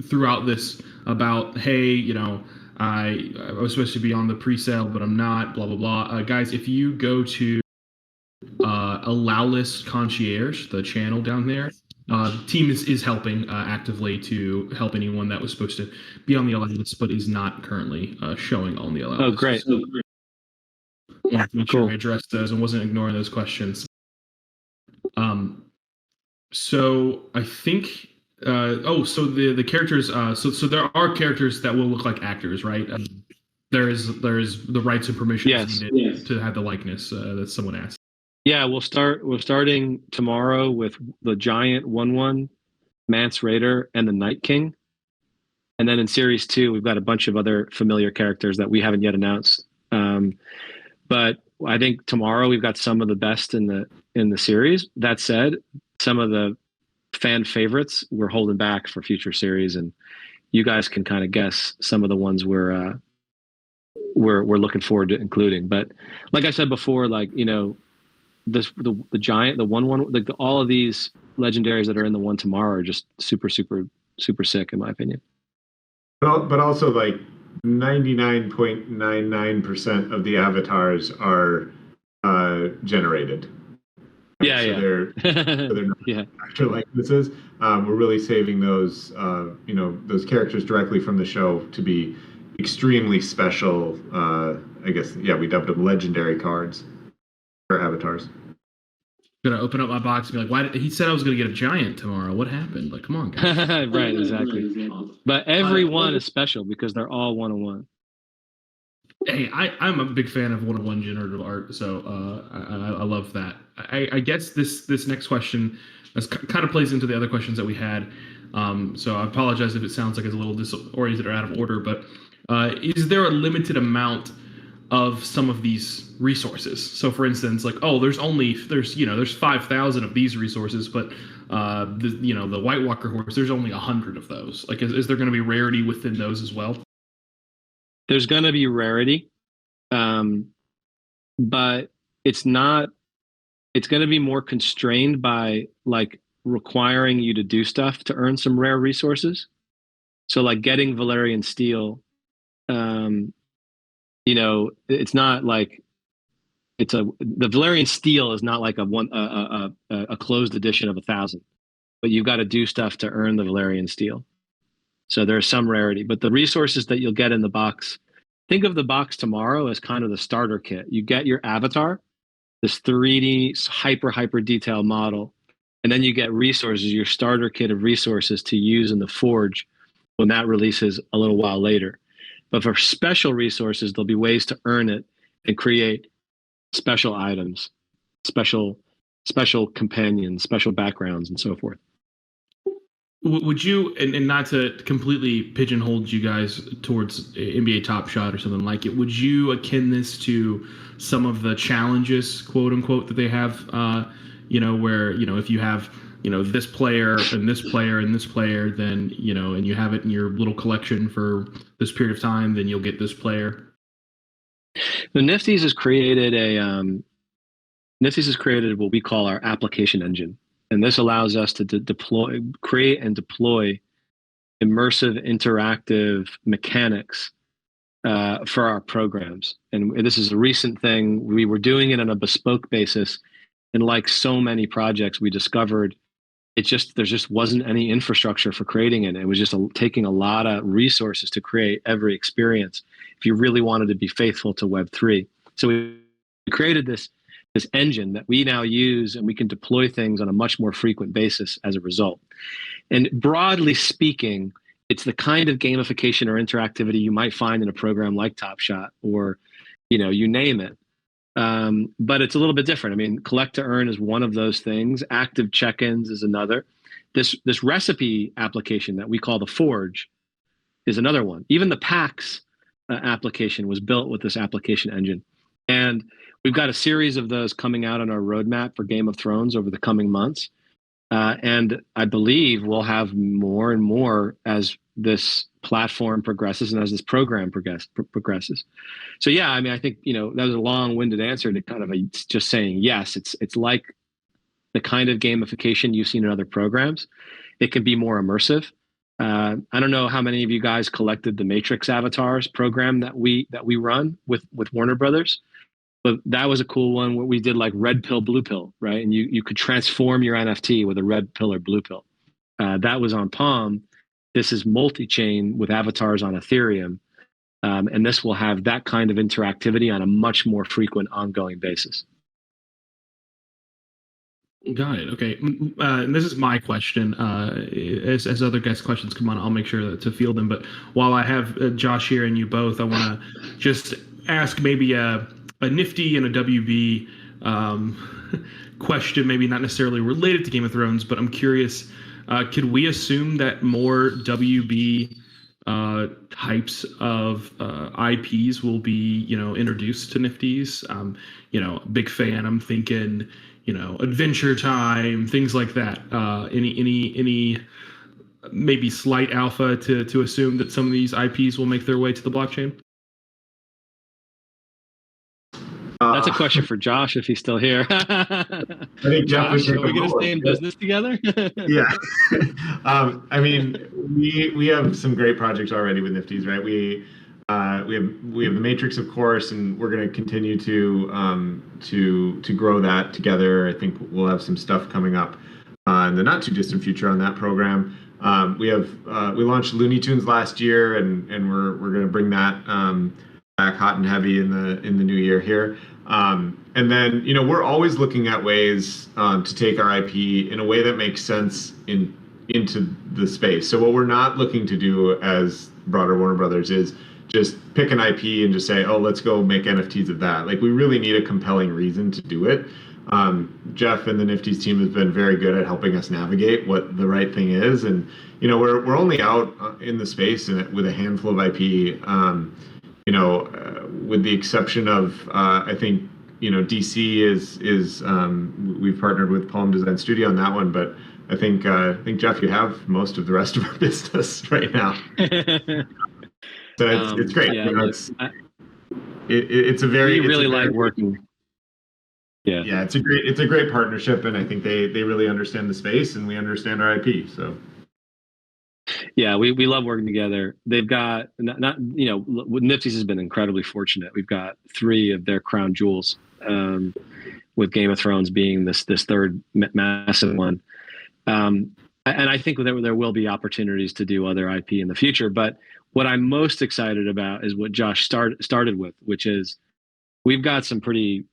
Speaker 1: throughout this about, hey, I was supposed to be on the pre-sale, but I'm not, blah, blah, blah. Guys, if you go to Allowlist Concierge, the channel down there, the team is helping actively to help anyone that was supposed to be on the allow list but is not currently showing on the allow list.
Speaker 3: Oh, great.
Speaker 1: So, I wanted to make sure I addressed those and wasn't ignoring those questions. So I think so the characters so there are characters that will look like actors, right? There's the rights and permissions needed to have the likeness that someone asked.
Speaker 3: Yeah, we're starting tomorrow with the Giant 1/1, Mance Raider, and the Night King. And then in Series 2, we've got a bunch of other familiar characters that we haven't yet announced. But I think tomorrow we've got some of the best in the series. That said, some of the fan favorites we're holding back for future series, and you guys can kind of guess some of the ones we're looking forward to including. But like I said before, like, you know, the giant, the one, like all of these legendaries that are in the one tomorrow are just super sick in my opinion.
Speaker 2: But also, like, 99.99% of the avatars are generated.
Speaker 3: Yeah,
Speaker 2: so
Speaker 3: yeah.
Speaker 2: they're not
Speaker 3: Yeah.
Speaker 2: actual likenesses. We're really saving those, those characters directly from the show to be extremely special. I guess, yeah, we dubbed them legendary cards or avatars.
Speaker 1: Gonna open up my box and be like, "Why?" He said I was gonna get a giant tomorrow. What happened? Like, come on, guys.
Speaker 3: Right, exactly. But every one is special because they're all one-on-one.
Speaker 1: Hey, I'm a big fan of one-on-one generative art, so I love that. I guess this next question kind of plays into the other questions that we had. So I apologize if it sounds like it's a little disoriented or out of order, but is there a limited amount of some of these resources? So for instance, like, oh, there's 5,000 of these resources, but the White Walker horse, there's only 100 of those. Like, is there going to be rarity within those as well?
Speaker 3: There's going to be rarity, but it's not. It's going to be more constrained by like requiring you to do stuff to earn some rare resources. So like getting Valyrian Steel, it's not like the Valyrian Steel is not like a closed edition of 1,000, but you've got to do stuff to earn the Valyrian Steel. So there's some rarity, but the resources that you'll get in the box, think of the box tomorrow as kind of the starter kit. You get your avatar, this 3D hyper detailed model, and then you get resources, your starter kit of resources to use in the Forge when that releases a little while later. But for special resources, there'll be ways to earn it and create special items, special companions, special backgrounds, and so forth.
Speaker 1: Would you, and not to completely pigeonhole you guys towards NBA Top Shot or something like it, would you akin this to some of the challenges, quote unquote, that they have, where, if you have, this player and this player and this player, then, and you have it in your little collection for this period of time, then you'll get this player?
Speaker 3: The Nifty's has created what we call our application engine. And this allows us to create and deploy immersive, interactive mechanics for our programs. And this is a recent thing. We were doing it on a bespoke basis. And like so many projects, we discovered there just wasn't any infrastructure for creating it. It was just taking a lot of resources to create every experience if you really wanted to be faithful to Web3. So we created this engine that we now use, and we can deploy things on a much more frequent basis as a result. And broadly speaking, it's the kind of gamification or interactivity you might find in a program like Top Shot or, you name it. But it's a little bit different. I mean, collect to earn is one of those things. Active check-ins is another. This recipe application that we call the Forge is another one. Even the PAX application was built with this application engine. And we've got a series of those coming out on our roadmap for Game of Thrones over the coming months. And I believe we'll have more and more as this platform progresses and as this program progresses. So, yeah, I mean, I think, that was a long-winded answer to kind of just saying, yes, it's like the kind of gamification you've seen in other programs. It can be more immersive. I don't know how many of you guys collected the Matrix Avatars program that we run with Warner Brothers. But that was a cool one where we did like red pill, blue pill, right? And you could transform your NFT with a red pill or blue pill. That was on Palm. This is multi-chain with avatars on Ethereum. And this will have that kind of interactivity on a much more frequent, ongoing basis.
Speaker 1: Got it. Okay. And this is my question. As other guest questions come on, I'll make sure to field them. But while I have Josh here and you both, I want to just ask maybe a Nifty and a WB question, maybe not necessarily related to Game of Thrones, but I'm curious, could we assume that more WB types of IPs will be, introduced to Nifty's. Big fan. I'm thinking, Adventure Time, things like that. Any maybe slight alpha to assume that some of these IPs will make their way to the blockchain?
Speaker 3: That's a question for Josh if he's still here.
Speaker 2: I think
Speaker 3: Josh, are we going to stay in business together?
Speaker 2: Yeah. I mean, we have some great projects already with Nifty's, right? We have the Matrix, of course, and we're going to continue to grow that together. I think we'll have some stuff coming up in the not too distant future on that program. We launched Looney Tunes last year, and we're going to bring that back hot and heavy in the new year here. And then, we're always looking at ways to take our IP in a way that makes sense into the space. So what we're not looking to do as broader Warner Brothers is just pick an IP and just say, oh, let's go make NFTs of that. Like, we really need a compelling reason to do it. Jeff and the Nifty's team has been very good at helping us navigate what the right thing is. And, we're only out in the space with a handful of IP. With the exception of, I think, DC is we've partnered with Palm Design Studio on that one, but I think Jeff, you have most of the rest of our business right now. So it's great.
Speaker 3: Yeah,
Speaker 2: it's a very
Speaker 3: really like working. Yeah,
Speaker 2: yeah, it's a great partnership, and I think they really understand the space, and we understand our IP. So.
Speaker 3: Yeah, we love working together. They've got Nifty's has been incredibly fortunate. We've got 3 of their crown jewels, with Game of Thrones being this third massive one. And I think there will be opportunities to do other IP in the future. But what I'm most excited about is what Josh started with, which is we've got some pretty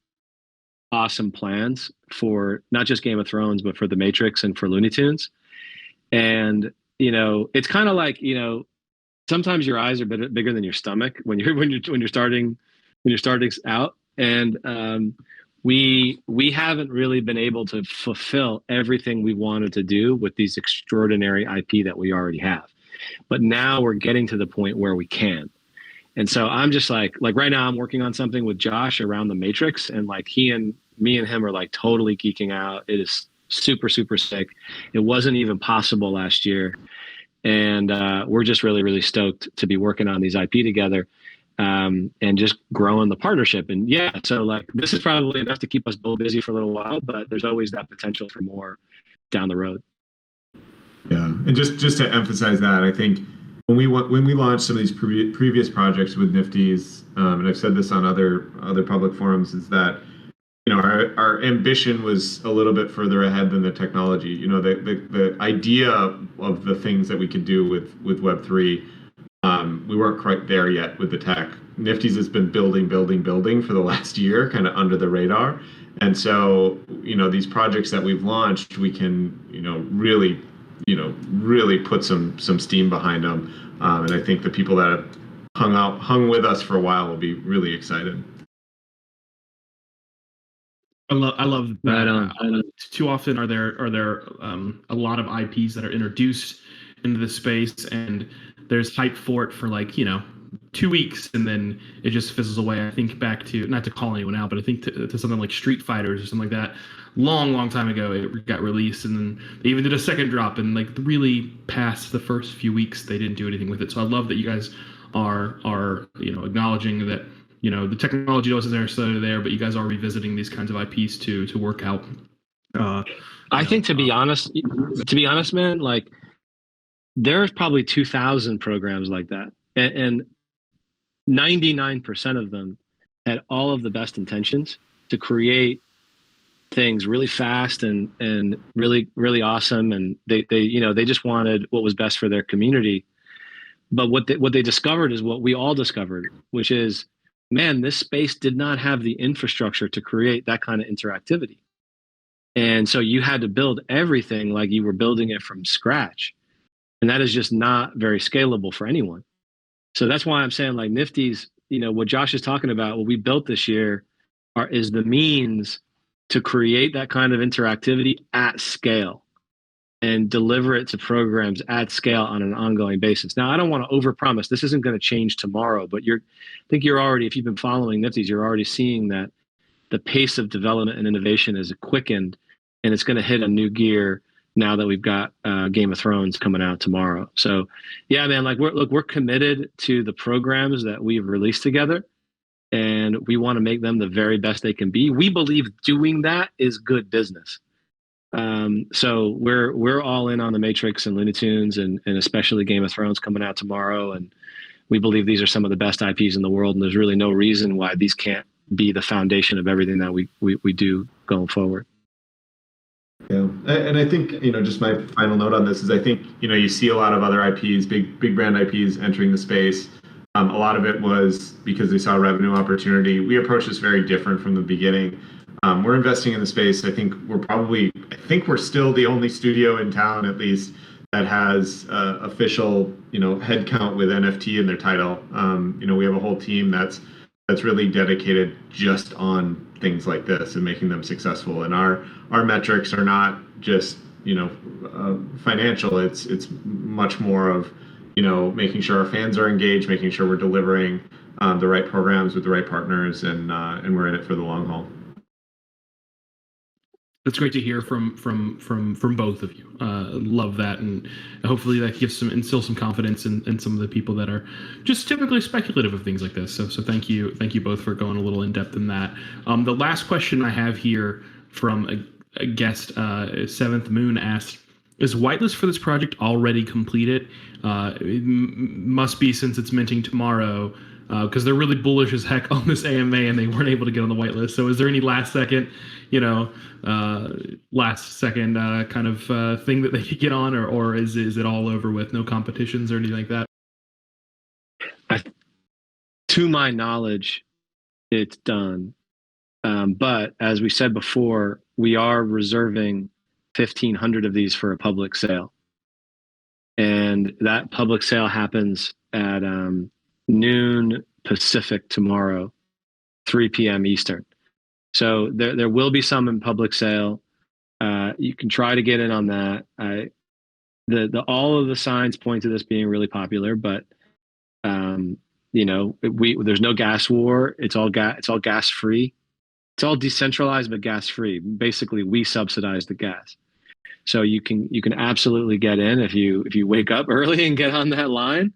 Speaker 3: awesome plans for not just Game of Thrones, but for The Matrix and for Looney Tunes. And it's kind of like, sometimes your eyes are bigger than your stomach when you're starting out. And we haven't really been able to fulfill everything we wanted to do with these extraordinary IP that we already have. But now we're getting to the point where we can. And so I'm just like right now I'm working on something with Josh around The Matrix, and like me and him are like totally geeking out. It is super, super sick. It wasn't even possible last year. And we're just really, really stoked to be working on these IP together, and just growing the partnership. And yeah, so like this is probably enough to keep us both busy for a little while, but there's always that potential for more down the road.
Speaker 2: Yeah, and just to emphasize that, I think when we launched some of these previous projects with Nifty's, and I've said this on other public forums, is that our ambition was a little bit further ahead than the technology. The idea of the things that we could do with Web3, we weren't quite there yet with the tech. Nifty's has been building for the last year, kind of under the radar. And so, these projects that we've launched, we can, really put some steam behind them. And I think the people that have hung with us for a while will be really excited.
Speaker 1: I love that. Too often are there a lot of IPs that are introduced into the space, and there's hype for it for 2 weeks, and then it just fizzles away. I think back to, not to call anyone out, but I think to something like Street Fighters or something like that. Long time ago, it got released, and then they even did a second drop, and really past the first few weeks, they didn't do anything with it. So I love that you guys are acknowledging that the technology wasn't necessarily there, but you guys are revisiting these kinds of IPs to work out.
Speaker 3: I think to be honest, man, like there's probably 2,000 programs like that, and 99% of them had all of the best intentions to create things really fast and really, really awesome, and they just wanted what was best for their community. But what they discovered is what we all discovered, which is, man, this space did not have the infrastructure to create that kind of interactivity. And so you had to build everything like you were building it from scratch. And that is just not very scalable for anyone. So that's why I'm saying like Nifty's, what Josh is talking about, what we built this year is the means to create that kind of interactivity at scale. and deliver it to programs at scale on an ongoing basis. Now, I don't want to overpromise. This isn't going to change tomorrow, but I think you're already, if you've been following Nifty's, you're already seeing that the pace of development and innovation is quickened, and it's going to hit a new gear now that we've got Game of Thrones coming out tomorrow. So, yeah, man, like we're committed to the programs that we've released together, and we want to make them the very best they can be. We believe doing that is good business. So we're all in on the Matrix and Looney Tunes, and especially Game of Thrones coming out tomorrow. And we believe these are some of the best IPs in the world, and there's really no reason why these can't be the foundation of everything that we do going forward.
Speaker 2: Yeah, and I think, just my final note on this is I think, you see a lot of other IPs, big brand IPs entering the space. A lot of it was because they saw a revenue opportunity. We approached this very different from the beginning. We're investing in the space. I think we're still the only studio in town, at least, that has official, headcount with NFT in their title. We have a whole team that's really dedicated just on things like this and making them successful. And our metrics are not just financial. It's much more of making sure our fans are engaged, making sure we're delivering the right programs with the right partners, and we're in it for the long haul.
Speaker 1: That's great to hear from both of you. Love that, and hopefully that instills some confidence in some of the people that are just typically speculative of things like this. So thank you both for going a little in depth in that. The last question I have here from a guest, Seventh Moon, asked, is whitelist for this project already completed? It must be, since it's minting tomorrow, because they're really bullish as heck on this AMA and they weren't able to get on the whitelist. So is there any last second kind of thing that they could get on, or is it all over with, no competitions or anything like that?
Speaker 3: To my knowledge, it's done. But as we said before, we are reserving 1,500 of these for a public sale. And that public sale happens at noon Pacific tomorrow, 3 p.m. Eastern. So there will be some in public sale. You can try to get in on that. All of the signs point to this being really popular, but there's no gas war. It's all gas free. It's all decentralized but gas free. Basically, we subsidize the gas. So you can absolutely get in if you wake up early and get on that line.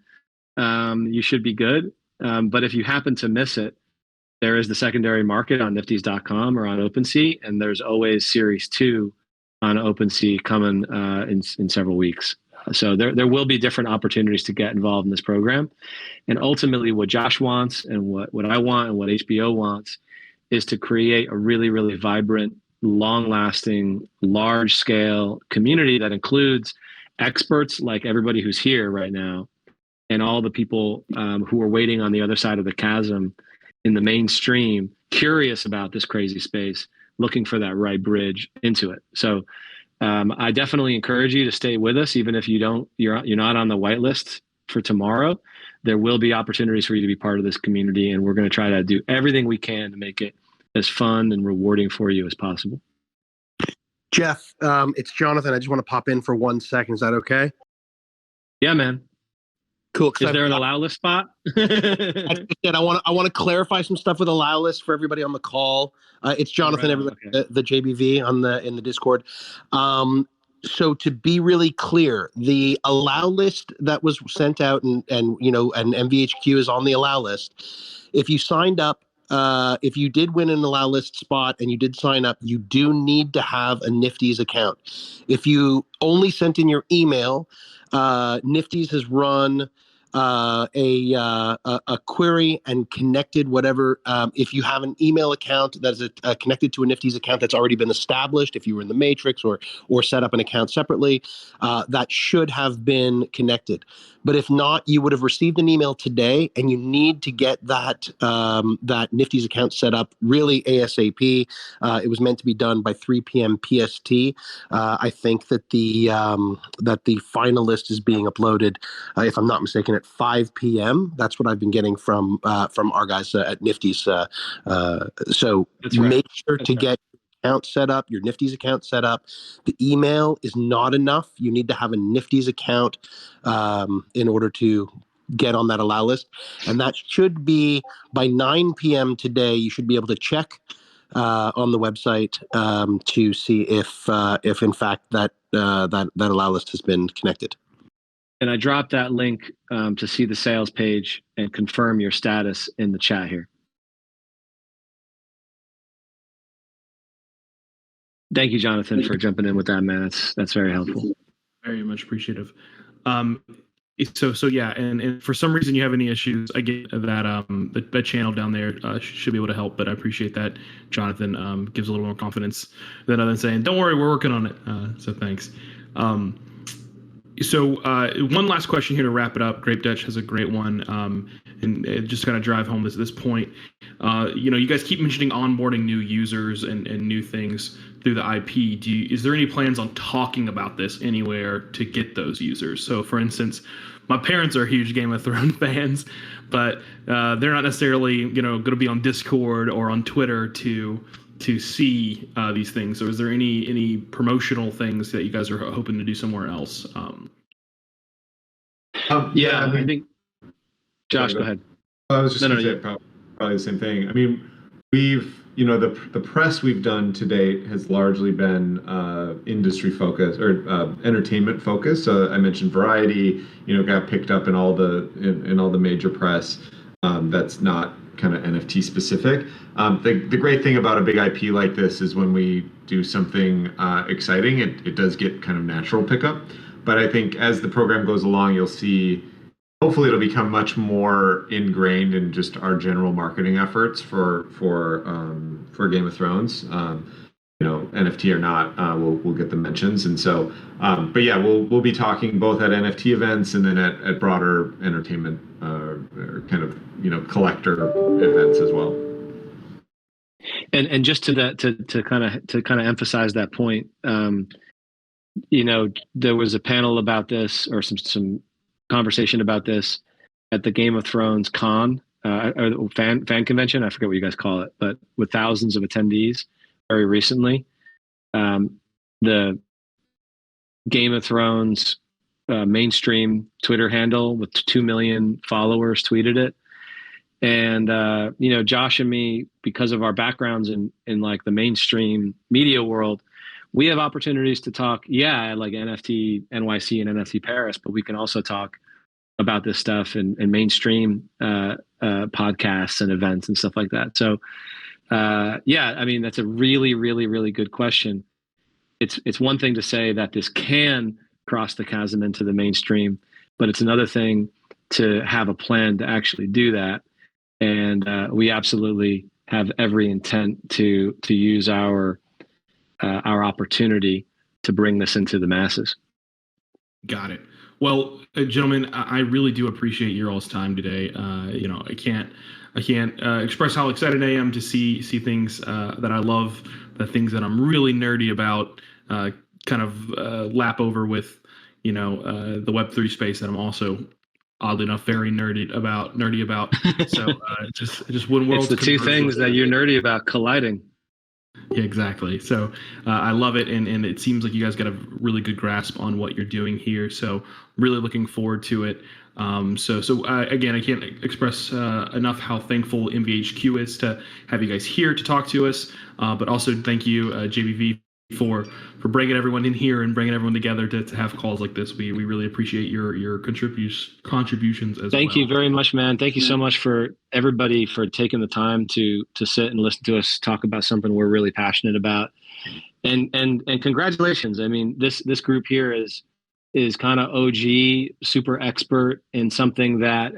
Speaker 3: You should be good. But if you happen to miss it, there is the secondary market on Niftys.com or on OpenSea, and there's always Series 2 on OpenSea coming in several weeks. So there will be different opportunities to get involved in this program. And ultimately, what Josh wants and what I want and what HBO wants is to create a really, really vibrant, long-lasting, large-scale community that includes experts like everybody who's here right now, and all the people who are waiting on the other side of the chasm in the mainstream, curious about this crazy space, looking for that right bridge into it. So I definitely encourage you to stay with us, even if you're not on the whitelist for tomorrow. There will be opportunities for you to be part of this community, and we're going to try to do everything we can to make it as fun and rewarding for you as possible.
Speaker 5: Jeff, it's Jonathan. I just want to pop in for 1 second. Is that okay?
Speaker 3: Yeah, man.
Speaker 5: Cool.
Speaker 3: Is there an allow list spot?
Speaker 5: I want to clarify some stuff with allow list for everybody on the call. It's Jonathan,
Speaker 3: Right,
Speaker 5: everybody,
Speaker 3: okay.
Speaker 5: the JBV in the Discord. So to be really clear, the allow list that was sent out and MVHQ is on the allow list. If you signed up, if you did win an allow list spot and you did sign up, you do need to have a Nifty's account. If you only sent in your email, Nifty's has run a query and connected whatever. If you have an email account that is connected to a Nifty's account that's already been established, if you were in the Matrix or set up an account separately, that should have been connected. But if not, you would have received an email today, and you need to get that Nifty's account set up really ASAP. It was meant to be done by 3 p.m. PST. I think that the final list is being uploaded, if I'm not mistaken, at 5 p.m. That's what I've been getting from our guys at Nifty's. So
Speaker 3: That's right.
Speaker 5: make sure to get account set up, your Nifty's account set up. The email is not enough. You need to have a Nifty's account in order to get on that allow list. And that should be by 9 p.m. today. You should be able to check on the website to see if in fact that allow list has been connected.
Speaker 3: And I dropped that link to see the sales page and confirm your status in the chat here. Thank you, Jonathan, for jumping in with that, man. That's very helpful.
Speaker 1: Very much appreciative. So yeah, and for some reason you have any issues, I get that that channel down there should be able to help. But I appreciate that, Jonathan. Gives a little more confidence than other than saying, "Don't worry, we're working on it." So thanks. So one last question here to wrap it up. Grape Dutch has a great one, and it just kind of drive home this point. You guys keep mentioning onboarding new users and new things through the IP. Is there any plans on talking about this anywhere to get those users? So, for instance, my parents are huge Game of Thrones fans, but they're not necessarily going to be on Discord or on Twitter to see these things. So is there any promotional things that you guys are hoping to do somewhere else?
Speaker 3: I think Josh, go ahead.
Speaker 2: I was just going to say probably the same thing. I mean, we've the press we've done to date has largely been industry focused or entertainment focused. So I mentioned Variety, got picked up in all the major press. That's not kind of NFT specific. The great thing about a big IP like this is when we do something exciting, it does get kind of natural pickup. But I think as the program goes along, you'll see, hopefully it'll become much more ingrained in just our general marketing efforts for Game of Thrones. NFT or not, we'll get the mentions. And so, but yeah, we'll be talking both at NFT events and then at broader entertainment or kind of collector events as well.
Speaker 3: And just to kind of emphasize that point, there was a panel about this or some conversation about this at the Game of Thrones con or fan convention. I forget what you guys call it, but with thousands of attendees very recently. The Game of Thrones mainstream Twitter handle with 2 million followers tweeted it. And, Josh and me, because of our backgrounds in like the mainstream media world, we have opportunities to talk, like NFT NYC and NFT Paris, but we can also talk about this stuff in mainstream podcasts and events and stuff like that. So, that's a really, really, really good question. It's one thing to say that this can cross the chasm into the mainstream, but it's another thing to have a plan to actually do that. And we absolutely have every intent to use our opportunity to bring this into the masses. Got it.
Speaker 1: Well, gentlemen, I really do appreciate your all's time today. I can't express how excited I am to see things that I love, the things that I'm really nerdy about, kind of lap over with, the Web3 space that I'm also, oddly enough, very nerdy about. So just when worlds.
Speaker 3: It's the two things that you're nerdy about colliding.
Speaker 1: Yeah, exactly. So I love it, and it seems like you guys got a really good grasp on what you're doing here. So really looking forward to it. Again, I can't express enough how thankful MVHQ is to have you guys here to talk to us. But also thank you, JBV, for bringing everyone in here and bringing everyone together to have calls like this. We really appreciate your contributions as well.
Speaker 3: Thank you very much, man. Thank you so much for everybody for taking the time to sit and listen to us talk about something we're really passionate about. And congratulations. I mean, this group here is kind of OG, super expert in something that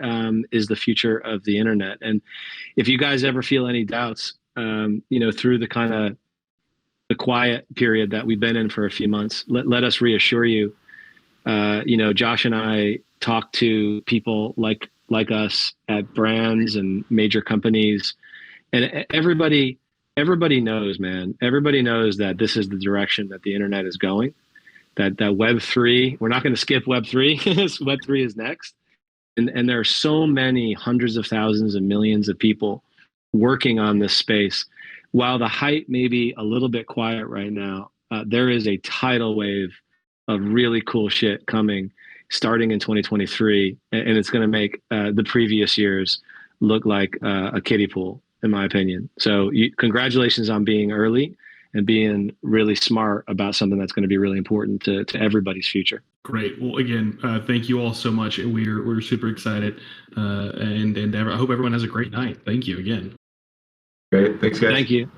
Speaker 3: is the future of the internet. And if you guys ever feel any doubts, through the kind of the quiet period that we've been in for a few months, let us reassure you. Josh and I talk to people like us at brands and major companies, and everybody knows, man. Everybody knows that this is the direction that the internet is going. That Web3, we're not going to skip Web3. Web3 is next, and there are so many hundreds of thousands and millions of people working on this space. while the hype may be a little bit quiet right now, there is a tidal wave of really cool shit coming starting in 2023. And it's going to make the previous years look like a kiddie pool, in my opinion. So congratulations on being early and being really smart about something that's going to be really important to everybody's future.
Speaker 1: Great. Well, again, thank you all so much. We're super excited, and I hope everyone has a great night. Thank you again.
Speaker 2: Great. Thanks, guys.
Speaker 3: Thank you.